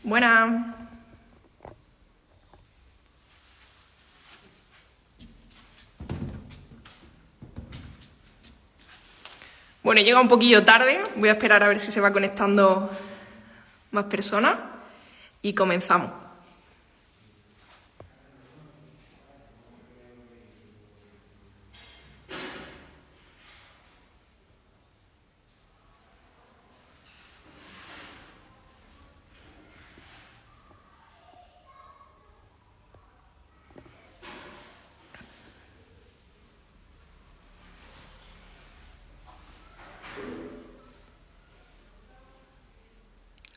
Buenas. Bueno, llega un poquillo tarde, voy a esperar a ver si se va conectando más personas y comenzamos.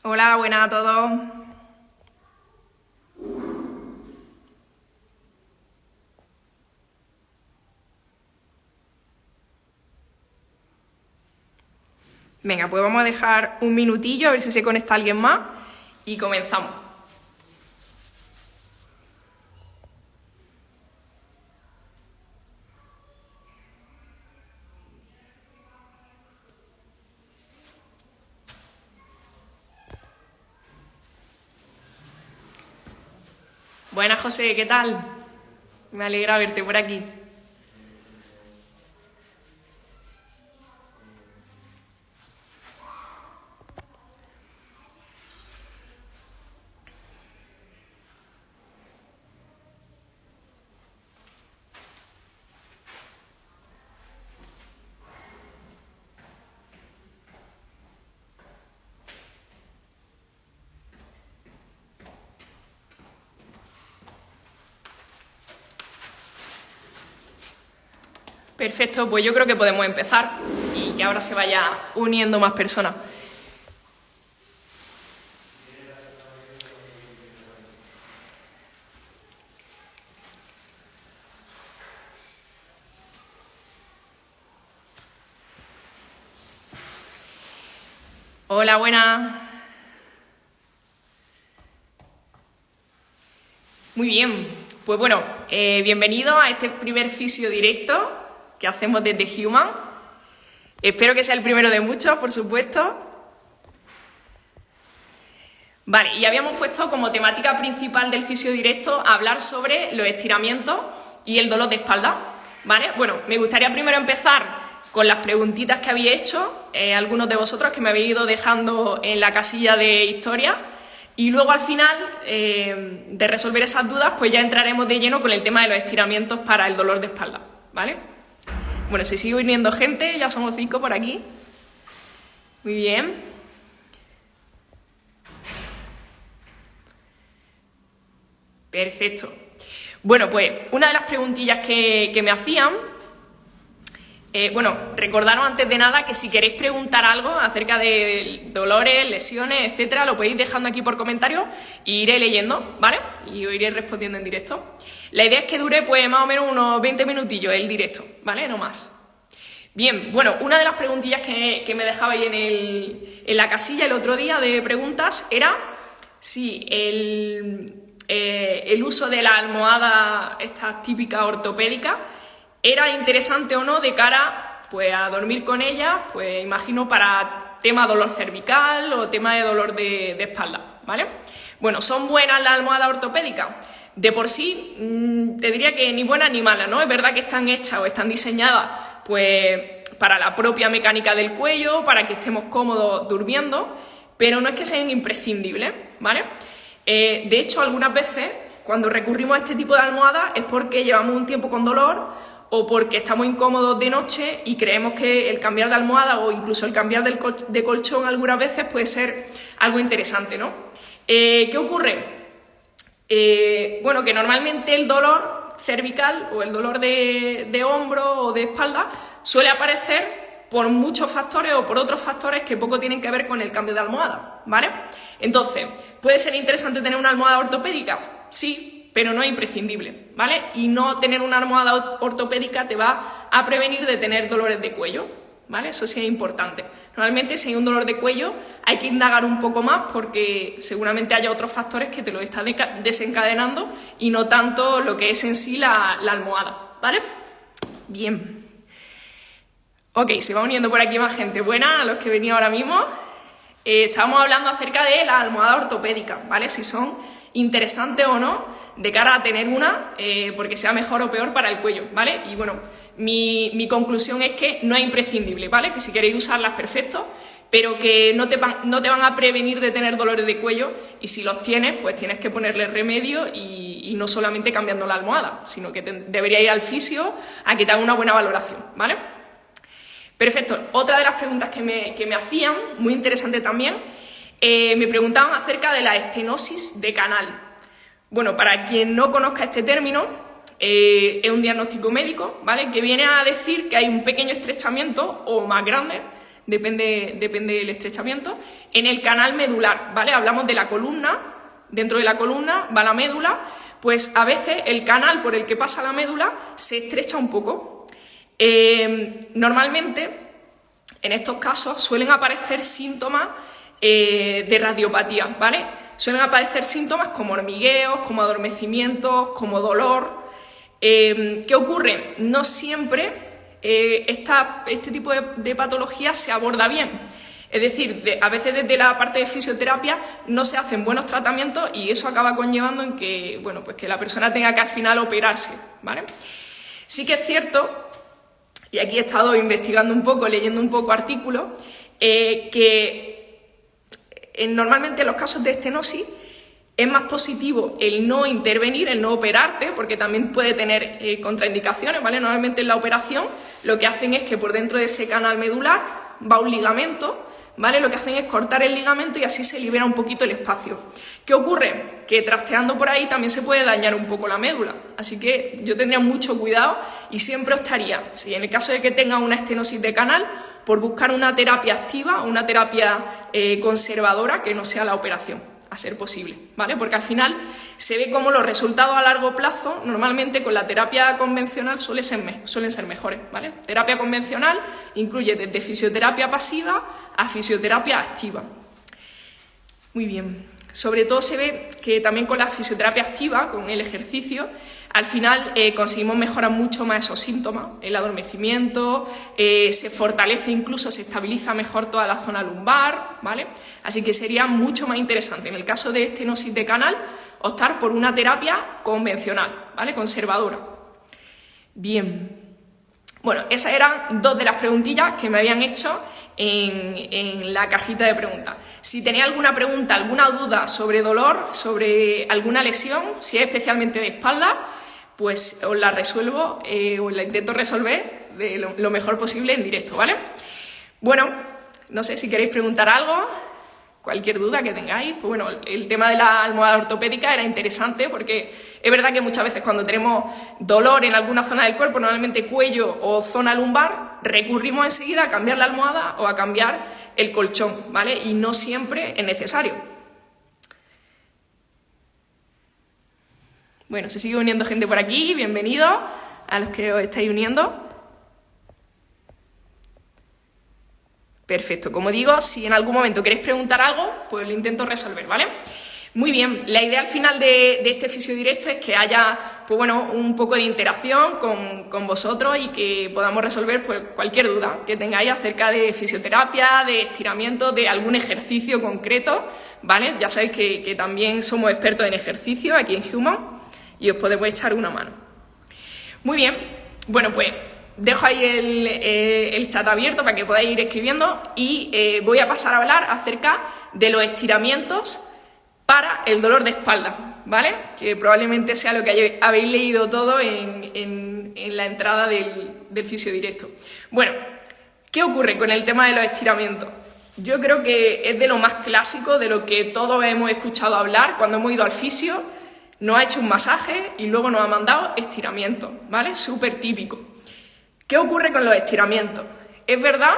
Hola, buenas a todos. Venga, pues vamos a dejar un minutillo a ver si se conecta alguien más y comenzamos. Buenas, José, ¿qué tal? Me alegra verte por aquí. Perfecto, pues yo creo que podemos empezar y que ahora se vaya uniendo más personas. Hola, buenas. Muy bien, pues bueno, bienvenidos a este primer fisio directo que hacemos desde Human. Espero que sea el primero de muchos, por supuesto. Vale, y habíamos puesto como temática principal del fisio directo hablar sobre los estiramientos y el dolor de espalda, ¿vale? Bueno, me gustaría primero empezar con las preguntitas que habéis hecho, algunos de vosotros que me habéis ido dejando en la casilla de historia, y luego al final de resolver esas dudas, pues ya entraremos de lleno con el tema de los estiramientos para el dolor de espalda, ¿vale? Bueno, se sigue uniendo gente, ya somos 5 por aquí. Muy bien. Perfecto. Bueno, pues una de las preguntillas que me hacían, recordaros antes de nada que si queréis preguntar algo acerca de dolores, lesiones, etcétera, lo podéis dejando aquí por comentarios y iré leyendo, ¿vale? Y os iré respondiendo en directo. La idea es que dure pues más o menos unos 20 minutillos el directo, ¿vale? No más. Bien, bueno, una de las preguntillas que me dejabais en la casilla el otro día de preguntas era si el uso de la almohada, esta típica ortopédica, era interesante o no de cara pues, a dormir con ella, pues imagino para tema dolor cervical o tema de dolor de espalda, ¿vale? Bueno, ¿son buenas las almohadas ortopédicas? De por sí, te diría que ni buenas ni malas, ¿no? Es verdad que están hechas o están diseñadas pues para la propia mecánica del cuello, para que estemos cómodos durmiendo, pero no es que sean imprescindibles, ¿vale? De hecho, algunas veces, cuando recurrimos a este tipo de almohadas es porque llevamos un tiempo con dolor o porque estamos incómodos de noche y creemos que el cambiar de almohada o incluso el cambiar de colchón algunas veces puede ser algo interesante, ¿no? ¿Qué ocurre? Bueno, que normalmente el dolor cervical o el dolor de hombro o de espalda suele aparecer por muchos factores o por otros factores que poco tienen que ver con el cambio de almohada, ¿vale? Entonces, ¿puede ser interesante tener una almohada ortopédica? Sí, pero no es imprescindible, ¿vale? Y no tener una almohada ortopédica te va a prevenir de tener dolores de cuello, ¿vale? Eso sí es importante. Normalmente, si hay un dolor de cuello, hay que indagar un poco más porque seguramente haya otros factores que te lo están desencadenando y no tanto lo que es en sí la almohada, ¿vale? Bien. Ok, se va uniendo por aquí más gente buena a los que venía ahora mismo. estábamos hablando acerca de las almohadas ortopédicas, ¿vale? Si son interesantes o no de cara a tener una, porque sea mejor o peor para el cuello, ¿vale? Y bueno, mi conclusión es que no es imprescindible, ¿vale? Que si queréis usarlas, perfecto, pero que no te van a prevenir de tener dolores de cuello, y si los tienes, pues tienes que ponerle remedio y no solamente cambiando la almohada, sino que debería ir al fisio a que te haga una buena valoración, ¿vale? Perfecto. Otra de las preguntas que me hacían, muy interesante también, me preguntaban acerca de la estenosis de canal. Bueno, para quien no conozca este término, es un diagnóstico médico, ¿vale? Que viene a decir que hay un pequeño estrechamiento o más grande, depende del estrechamiento, en el canal medular, ¿vale? Hablamos de la columna, dentro de la columna va la médula, pues a veces el canal por el que pasa la médula se estrecha un poco. Normalmente, en estos casos, suelen aparecer síntomas de radiopatía, ¿vale? Suelen aparecer síntomas como hormigueos, como adormecimientos, como dolor. ¿Qué ocurre? No siempre este tipo de patología se aborda bien. Es decir, a veces desde la parte de fisioterapia no se hacen buenos tratamientos y eso acaba conllevando en que, bueno, pues que la persona tenga que al final operarse, ¿vale? Sí que es cierto, y aquí he estado investigando un poco, leyendo un poco artículos, que normalmente en los casos de estenosis es más positivo el no intervenir, el no operarte, porque también puede tener contraindicaciones, ¿vale? Normalmente en la operación lo que hacen es que por dentro de ese canal medular va un ligamento, ¿vale? Lo que hacen es cortar el ligamento y así se libera un poquito el espacio. ¿Qué ocurre? Que trasteando por ahí también se puede dañar un poco la médula, así que yo tendría mucho cuidado y siempre optaría, si en el caso de que tenga una estenosis de canal, por buscar una terapia activa, una terapia conservadora que no sea la operación, a ser posible, ¿vale? Porque al final se ve como los resultados a largo plazo, normalmente con la terapia convencional suelen ser mejores, ¿vale? Terapia convencional incluye desde fisioterapia pasiva a fisioterapia activa. Muy bien. Sobre todo se ve que también con la fisioterapia activa, con el ejercicio, al final conseguimos mejorar mucho más esos síntomas, el adormecimiento, se fortalece incluso, se estabiliza mejor toda la zona lumbar, ¿vale? Así que sería mucho más interesante, en el caso de estenosis de canal, optar por una terapia convencional, ¿vale? Conservadora. Bien. Bueno, esas eran dos de las preguntillas que me habían hecho en la cajita de preguntas. Si tenéis alguna pregunta, alguna duda sobre dolor, sobre alguna lesión, si es especialmente de espalda, pues os la resuelvo, os la intento resolver de lo mejor posible en directo, ¿vale? Bueno, no sé si queréis preguntar algo, cualquier duda que tengáis. Pues bueno, el tema de la almohada ortopédica era interesante porque es verdad que muchas veces cuando tenemos dolor en alguna zona del cuerpo, normalmente cuello o zona lumbar, recurrimos enseguida a cambiar la almohada o a cambiar el colchón, ¿vale? Y no siempre es necesario. Bueno, se sigue uniendo gente por aquí, bienvenidos a los que os estáis uniendo. Perfecto, como digo, si en algún momento queréis preguntar algo, pues lo intento resolver, ¿vale? Muy bien, la idea al final de este fisiodirecto es que haya, pues bueno, un poco de interacción con vosotros y que podamos resolver pues, cualquier duda que tengáis acerca de fisioterapia, de estiramiento, de algún ejercicio concreto, ¿vale? Ya sabéis que también somos expertos en ejercicio aquí en Human y os podemos echar una mano. Muy bien, bueno, pues dejo ahí el chat abierto para que podáis ir escribiendo y voy a pasar a hablar acerca de los estiramientos para el dolor de espalda, ¿vale? Que probablemente sea lo que habéis leído todo en la entrada del fisiodirecto. Bueno, ¿qué ocurre con el tema de los estiramientos? Yo creo que es de lo más clásico, de lo que todos hemos escuchado hablar cuando hemos ido al fisio, nos ha hecho un masaje y luego nos ha mandado estiramientos, ¿vale? Súper típico. ¿Qué ocurre con los estiramientos? Es verdad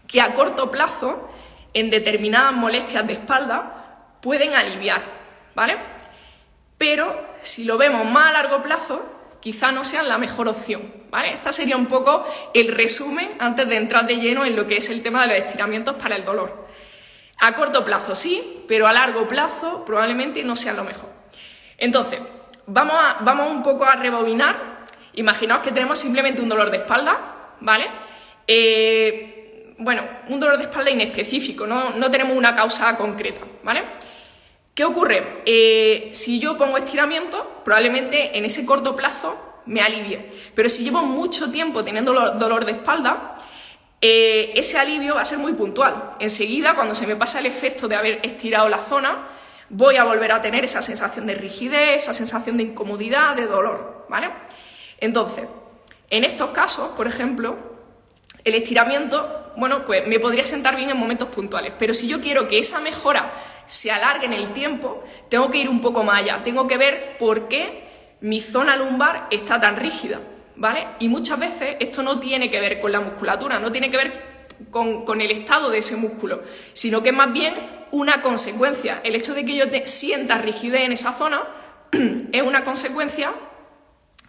que a corto plazo, en determinadas molestias de espalda, pueden aliviar, ¿vale? Pero si lo vemos más a largo plazo, quizá no sean la mejor opción, ¿vale? Este sería un poco el resumen antes de entrar de lleno en lo que es el tema de los estiramientos para el dolor. A corto plazo sí, pero a largo plazo probablemente no sean lo mejor. Entonces, vamos un poco a rebobinar. Imaginaos que tenemos simplemente un dolor de espalda, ¿vale? bueno, un dolor de espalda inespecífico, no tenemos una causa concreta, ¿vale? ¿Qué ocurre? Si yo pongo estiramiento, probablemente en ese corto plazo me alivie, pero si llevo mucho tiempo teniendo dolor de espalda, ese alivio va a ser muy puntual. Enseguida, cuando se me pasa el efecto de haber estirado la zona, voy a volver a tener esa sensación de rigidez, esa sensación de incomodidad, de dolor, ¿vale? Entonces, en estos casos, por ejemplo, el estiramiento, bueno, pues me podría sentar bien en momentos puntuales, pero si yo quiero que esa mejora se alargue en el tiempo, tengo que ir un poco más allá, tengo que ver por qué mi zona lumbar está tan rígida, ¿vale? Y muchas veces esto no tiene que ver con la musculatura, no tiene que ver con el estado de ese músculo, sino que es más bien una consecuencia. El hecho de que yo sienta rigidez en esa zona es una consecuencia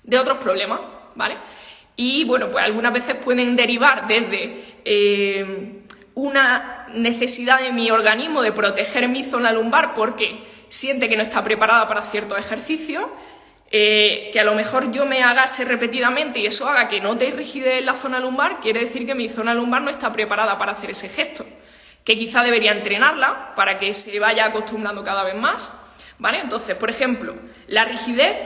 de otros problemas, ¿vale? Y bueno, pues algunas veces pueden derivar desde una necesidad de mi organismo de proteger mi zona lumbar porque siente que no está preparada para ciertos ejercicios, que a lo mejor yo me agache repetidamente y eso haga que note rigidez en la zona lumbar, quiere decir que mi zona lumbar no está preparada para hacer ese gesto, que quizá debería entrenarla para que se vaya acostumbrando cada vez más, ¿vale? Entonces, por ejemplo, la rigidez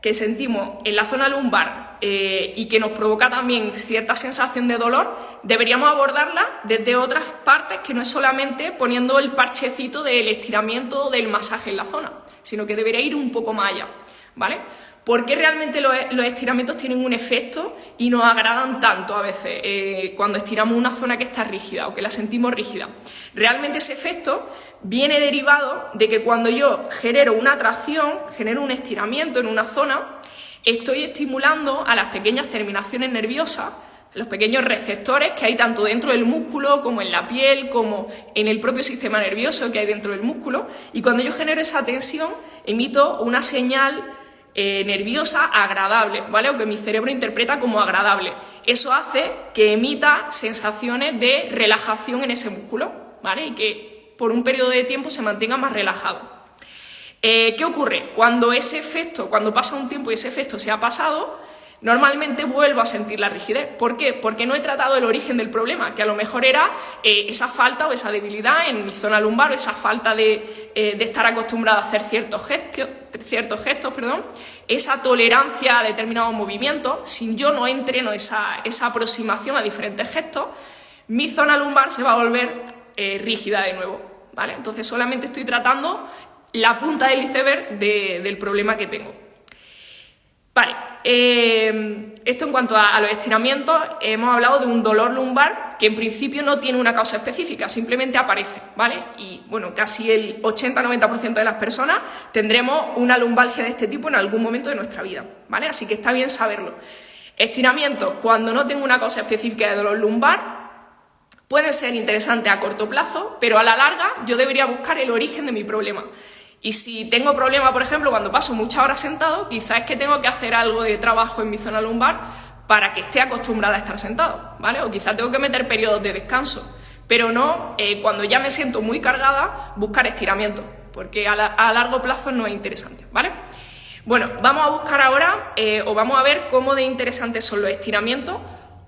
que sentimos en la zona lumbar y que nos provoca también cierta sensación de dolor, deberíamos abordarla desde otras partes que no es solamente poniendo el parchecito del estiramiento o del masaje en la zona, sino que debería ir un poco más allá, ¿vale? ¿Por qué realmente los estiramientos tienen un efecto y nos agradan tanto a veces cuando estiramos una zona que está rígida o que la sentimos rígida? Realmente ese efecto viene derivado de que cuando yo genero una tracción, genero un estiramiento en una zona, estoy estimulando a las pequeñas terminaciones nerviosas, los pequeños receptores que hay tanto dentro del músculo como en la piel, como en el propio sistema nervioso que hay dentro del músculo, y cuando yo genero esa tensión, emito una señal nerviosa agradable, ¿vale? O que mi cerebro interpreta como agradable. Eso hace que emita sensaciones de relajación en ese músculo, ¿vale? Y que por un periodo de tiempo se mantenga más relajado. ¿Qué ocurre? Cuando pasa un tiempo y ese efecto se ha pasado, normalmente vuelvo a sentir la rigidez. ¿Por qué? Porque no he tratado el origen del problema, que a lo mejor era esa falta o esa debilidad en mi zona lumbar, o esa falta de estar acostumbrada a hacer ciertos gestos, esa tolerancia a determinados movimientos. Si yo no entreno esa aproximación a diferentes gestos, mi zona lumbar se va a volver rígida de nuevo, ¿vale? Entonces solamente estoy tratando la punta del iceberg del problema que tengo. Vale, esto en cuanto a los estiramientos, hemos hablado de un dolor lumbar que en principio no tiene una causa específica, simplemente aparece, ¿vale? Y bueno, casi el 80-90% de las personas tendremos una lumbalgia de este tipo en algún momento de nuestra vida, ¿vale? Así que está bien saberlo. Estiramientos, cuando no tengo una causa específica de dolor lumbar, pueden ser interesantes a corto plazo, pero a la larga yo debería buscar el origen de mi problema. Y si tengo problema, por ejemplo, cuando paso muchas horas sentado, quizás es que tengo que hacer algo de trabajo en mi zona lumbar para que esté acostumbrada a estar sentado, ¿vale? O quizás tengo que meter periodos de descanso, pero no cuando ya me siento muy cargada, buscar estiramiento, porque a largo plazo no es interesante, ¿vale? Bueno, vamos a buscar ahora, o vamos a ver cómo de interesantes son los estiramientos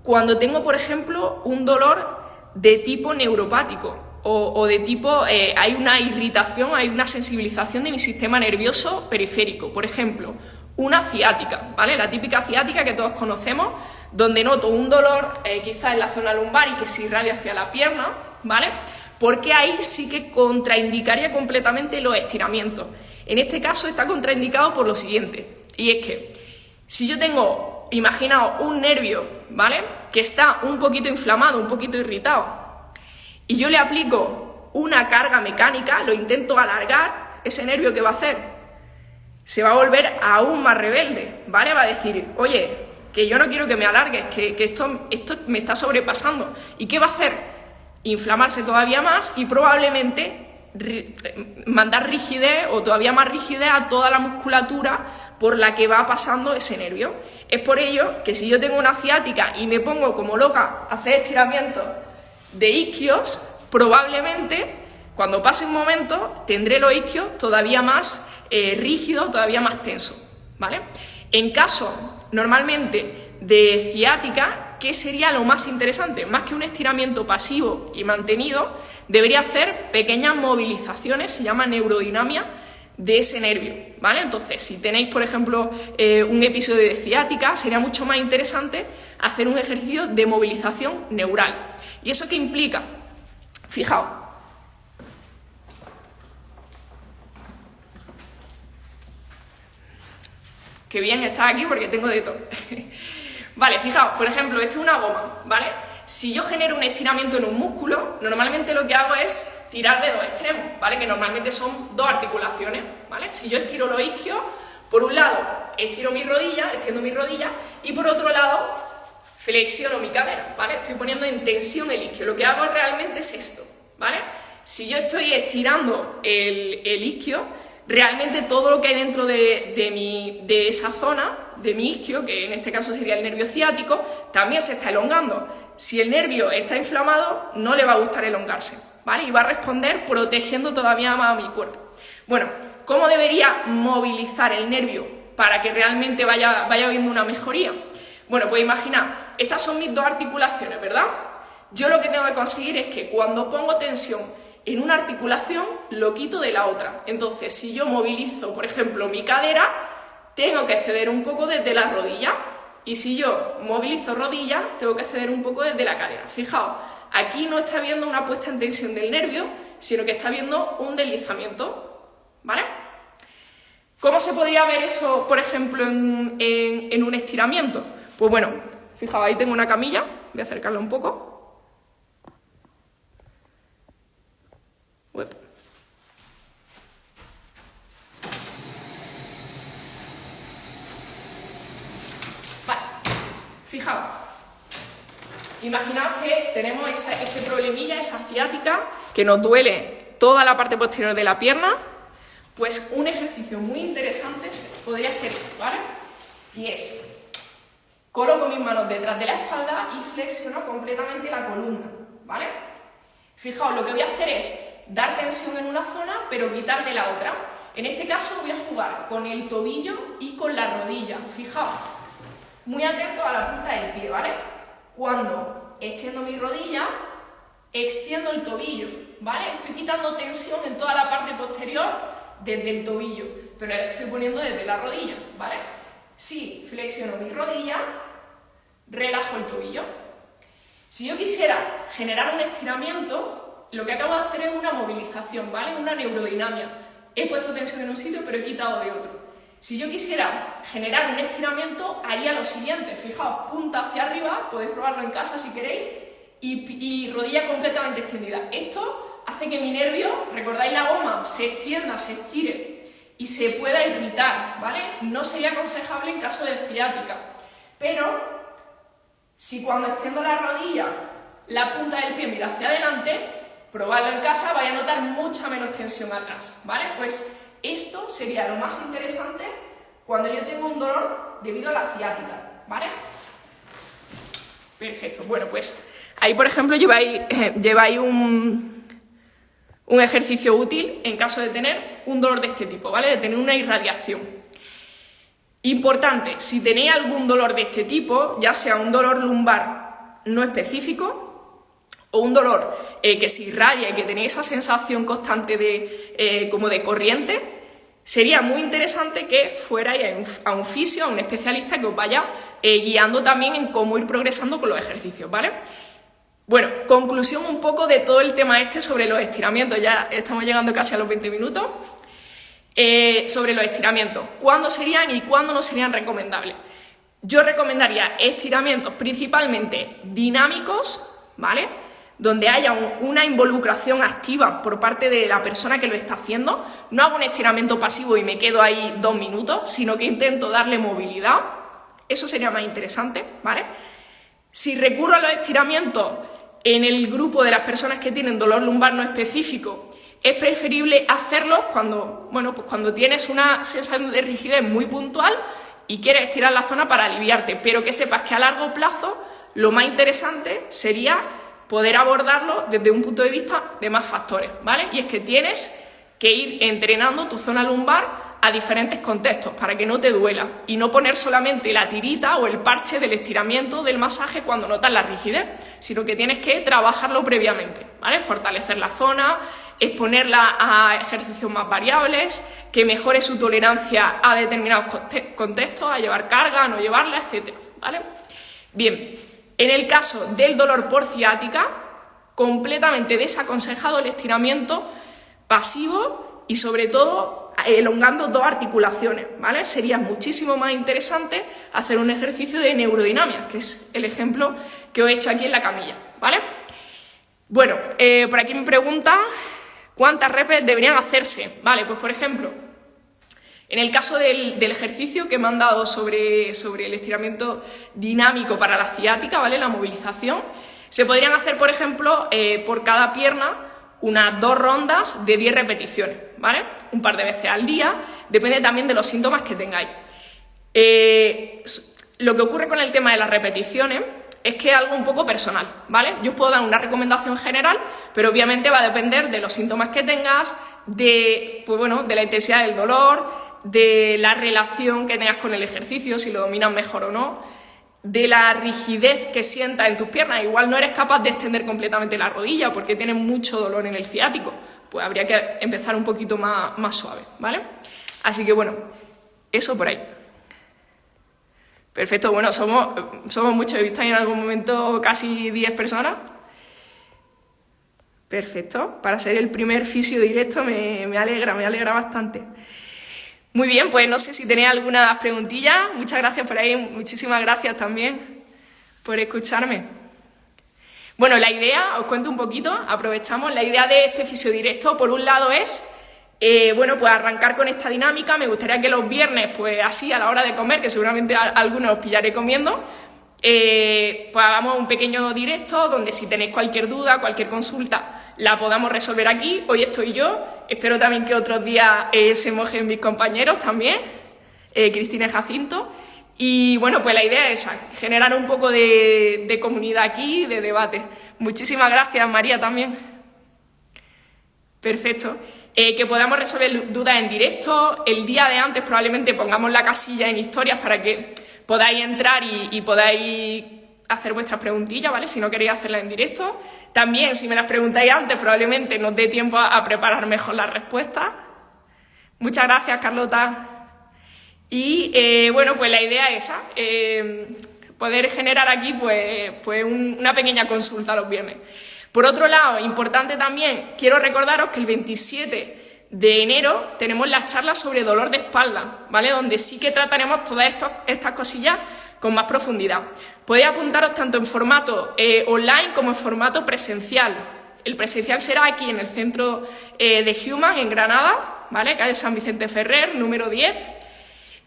cuando tengo, por ejemplo, un dolor de tipo neuropático. O de tipo, hay una irritación, hay una sensibilización de mi sistema nervioso periférico. Por ejemplo, una ciática, ¿vale? La típica ciática que todos conocemos, donde noto un dolor quizás en la zona lumbar y que se irradia hacia la pierna, ¿vale? Porque ahí sí que contraindicaría completamente los estiramientos. En este caso está contraindicado por lo siguiente, y es que si yo tengo, imaginaos, un nervio, ¿vale? Que está un poquito inflamado, un poquito irritado, y yo le aplico una carga mecánica, lo intento alargar, ese nervio, ¿qué va a hacer? Se va a volver aún más rebelde, ¿vale? Va a decir, oye, que yo no quiero que me alargues, que esto me está sobrepasando. ¿Y qué va a hacer? Inflamarse todavía más y probablemente mandar rigidez o todavía más rigidez a toda la musculatura por la que va pasando ese nervio. Es por ello que si yo tengo una ciática y me pongo como loca a hacer estiramientos de isquios, probablemente cuando pase un momento tendré los isquios todavía más rígidos, todavía más tensos, ¿vale? En caso normalmente de ciática, ¿qué sería lo más interesante? Más que un estiramiento pasivo y mantenido, debería hacer pequeñas movilizaciones, se llama neurodinamia, de ese nervio, ¿vale? Entonces, si tenéis, por ejemplo, un episodio de ciática, sería mucho más interesante hacer un ejercicio de movilización neural. ¿Y eso qué implica? Fijaos. Qué bien está aquí porque tengo de todo. Vale, fijaos, por ejemplo, esto es una goma, ¿vale? Si yo genero un estiramiento en un músculo, normalmente lo que hago es tirar de dos extremos, ¿vale? Que normalmente son dos articulaciones, ¿vale? Si yo estiro los isquios, por un lado estiro mi rodilla, extiendo mi rodilla, y por otro lado flexiono mi cadera, ¿vale? Estoy poniendo en tensión el isquio. Lo que hago realmente es esto, ¿vale? Si yo estoy estirando el isquio, realmente todo lo que hay dentro de esa zona, de mi isquio, que en este caso sería el nervio ciático, también se está elongando. Si el nervio está inflamado, no le va a gustar elongarse, ¿vale? Y va a responder protegiendo todavía más a mi cuerpo. Bueno, ¿cómo debería movilizar el nervio para que realmente vaya habiendo una mejoría? Bueno, pues imaginad, estas son mis dos articulaciones, ¿verdad? Yo lo que tengo que conseguir es que cuando pongo tensión en una articulación, lo quito de la otra. Entonces, si yo movilizo, por ejemplo, mi cadera, tengo que ceder un poco desde la rodilla. Y si yo movilizo rodilla, tengo que ceder un poco desde la cadera. Fijaos, aquí no está habiendo una puesta en tensión del nervio, sino que está habiendo un deslizamiento, ¿vale? ¿Cómo se podría ver eso, por ejemplo, en un estiramiento? Pues bueno, fijaos, ahí tengo una camilla, voy a acercarla un poco. Vale, fijaos, imaginaos que tenemos ese problemilla, esa ciática, que nos duele toda la parte posterior de la pierna. Pues un ejercicio muy interesante podría ser esto, ¿vale? Y es, coloco mis manos detrás de la espalda y flexiono completamente la columna, ¿vale? Fijaos, lo que voy a hacer es dar tensión en una zona, pero quitar de la otra. En este caso voy a jugar con el tobillo y con la rodilla. Fijaos, muy atento a la punta del pie, ¿vale? Cuando extiendo mi rodilla, extiendo el tobillo, ¿vale? Estoy quitando tensión en toda la parte posterior desde el tobillo, pero la estoy poniendo desde la rodilla, ¿vale? Si flexiono mi rodilla, relajo el tobillo. Si yo quisiera generar un estiramiento, lo que acabo de hacer es una movilización, ¿vale? Una neurodinamia. He puesto tensión en un sitio, pero he quitado de otro. Si yo quisiera generar un estiramiento, haría lo siguiente. Fijaos, punta hacia arriba, podéis probarlo en casa si queréis, y rodilla completamente extendida. Esto hace que mi nervio, recordáis la goma, se extienda, se estire y se pueda irritar, ¿vale? No sería aconsejable en caso de ciática, pero si cuando extiendo la rodilla, la punta del pie mira hacia adelante, probadlo en casa, vais a notar mucha menos tensión atrás, ¿vale? Pues esto sería lo más interesante cuando yo tengo un dolor debido a la ciática, ¿vale? Perfecto, bueno, pues ahí, por ejemplo, lleváis un ejercicio útil en caso de tener un dolor de este tipo, ¿vale? De tener una irradiación. Importante, si tenéis algún dolor de este tipo, ya sea un dolor lumbar no específico o un dolor que se irradia y que tenéis esa sensación constante de como de corriente, sería muy interesante que fuerais a un fisio, a un especialista que os vaya guiando también en cómo ir progresando con los ejercicios, ¿vale? Bueno, conclusión un poco de todo el tema sobre los estiramientos, ya estamos llegando casi a los 20 minutos. Sobre los estiramientos, ¿cuándo serían y cuándo no serían recomendables? Yo recomendaría estiramientos principalmente dinámicos, ¿vale? Donde haya una involucración activa por parte de la persona que lo está haciendo. No hago un estiramiento pasivo y me quedo ahí 2 minutos, sino que intento darle movilidad. Eso sería más interesante, ¿vale? Si recurro a los estiramientos en el grupo de las personas que tienen dolor lumbar no específico, es preferible hacerlos cuando, bueno, pues cuando tienes una sensación de rigidez muy puntual y quieres estirar la zona para aliviarte, pero que sepas que a largo plazo lo más interesante sería poder abordarlo desde un punto de vista de más factores, ¿vale? Y es que tienes que ir entrenando tu zona lumbar a diferentes contextos para que no te duela y no poner solamente la tirita o el parche del estiramiento del masaje cuando notas la rigidez, sino que tienes que trabajarlo previamente, ¿vale? Fortalecer la zona, exponerla a ejercicios más variables, que mejore su tolerancia a determinados contextos, a llevar carga, a no llevarla, etc., ¿vale? Bien, en el caso del dolor por ciática, completamente desaconsejado el estiramiento pasivo y sobre todo elongando dos articulaciones, ¿vale? Sería muchísimo más interesante hacer un ejercicio de neurodinamia, que es el ejemplo que os he hecho aquí en la camilla, ¿vale? Bueno, por aquí me pregunta cuántas reps deberían hacerse, ¿vale? Pues por ejemplo, en el caso del ejercicio que me han dado sobre el estiramiento dinámico para la ciática, ¿vale? La movilización, se podrían hacer, por ejemplo, por cada pierna, unas 2 rondas de 10 repeticiones, ¿vale? Un par de veces al día, depende también de los síntomas que tengáis. Lo que ocurre con el tema de las repeticiones es que es algo un poco personal, ¿vale? Yo os puedo dar una recomendación general, pero obviamente va a depender de los síntomas que tengas, de la intensidad del dolor, de la relación que tengas con el ejercicio, si lo dominas mejor o no, de la rigidez que sientas en tus piernas. Igual no eres capaz de extender completamente la rodilla porque tienes mucho dolor en el ciático, pues habría que empezar un poquito más suave, ¿vale? Así que bueno, eso por ahí. Perfecto, bueno, somos muchos, he visto ahí en algún momento casi 10 personas. Perfecto, para ser el primer fisio directo me alegra bastante. Muy bien, pues no sé si tenéis algunas preguntillas. Muchas gracias por ahí, muchísimas gracias también por escucharme. Bueno, la idea, os cuento un poquito, aprovechamos, la idea de este fisio directo, por un lado es, pues arrancar con esta dinámica. Me gustaría que los viernes, pues así, a la hora de comer, que seguramente algunos os pillaré comiendo, pues hagamos un pequeño directo donde si tenéis cualquier duda, cualquier consulta, la podamos resolver aquí. Hoy estoy yo. Espero también que otros días se mojen mis compañeros también, Cristina y Jacinto. Y bueno, pues la idea es esa, generar un poco de comunidad aquí, de debate. Muchísimas gracias, María, también. Perfecto. Que podamos resolver dudas en directo. El día de antes probablemente pongamos la casilla en historias para que podáis entrar y podáis hacer vuestras preguntillas, ¿vale? Si no queréis hacerlas en directo. También, si me las preguntáis antes, probablemente nos dé tiempo a preparar mejor las respuestas. Muchas gracias, Carlota. Y bueno, pues la idea es esa, poder generar aquí pues una pequeña consulta los viernes. Por otro lado, importante también, quiero recordaros que el 27 de enero tenemos las charlas sobre dolor de espalda, ¿vale? Donde sí que trataremos todas estas cosillas con más profundidad. Podéis apuntaros tanto en formato online como en formato presencial. El presencial será aquí en el centro de Human, en Granada, ¿vale? Calle San Vicente Ferrer, número 10.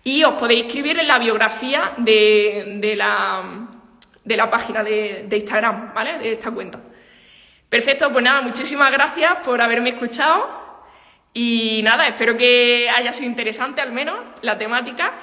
Y os podéis inscribir en la biografía de la página de Instagram, ¿vale? De esta cuenta. Perfecto, pues nada, muchísimas gracias por haberme escuchado. Y nada, espero que haya sido interesante al menos la temática.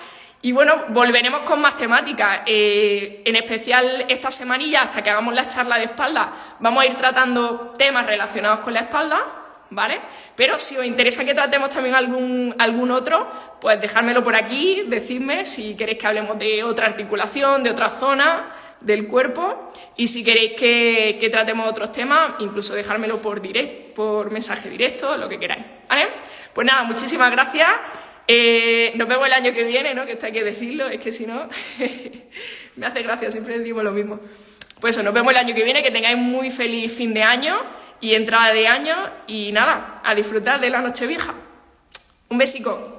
Y bueno, volveremos con más temáticas, en especial esta semanilla, hasta que hagamos la charla de espalda, vamos a ir tratando temas relacionados con la espalda, ¿vale? Pero si os interesa que tratemos también algún otro, pues dejármelo por aquí, decidme si queréis que hablemos de otra articulación, de otra zona del cuerpo, y si queréis que tratemos otros temas, incluso dejármelo por mensaje directo, lo que queráis, ¿vale? Pues nada, muchísimas gracias. Nos vemos el año que viene, ¿no? Que esto hay que decirlo, es que si no me hace gracia, siempre decimos lo mismo. Pues eso, nos vemos el año que viene, que tengáis muy feliz fin de año y entrada de año y nada, a disfrutar de la Nochevieja. Un besico.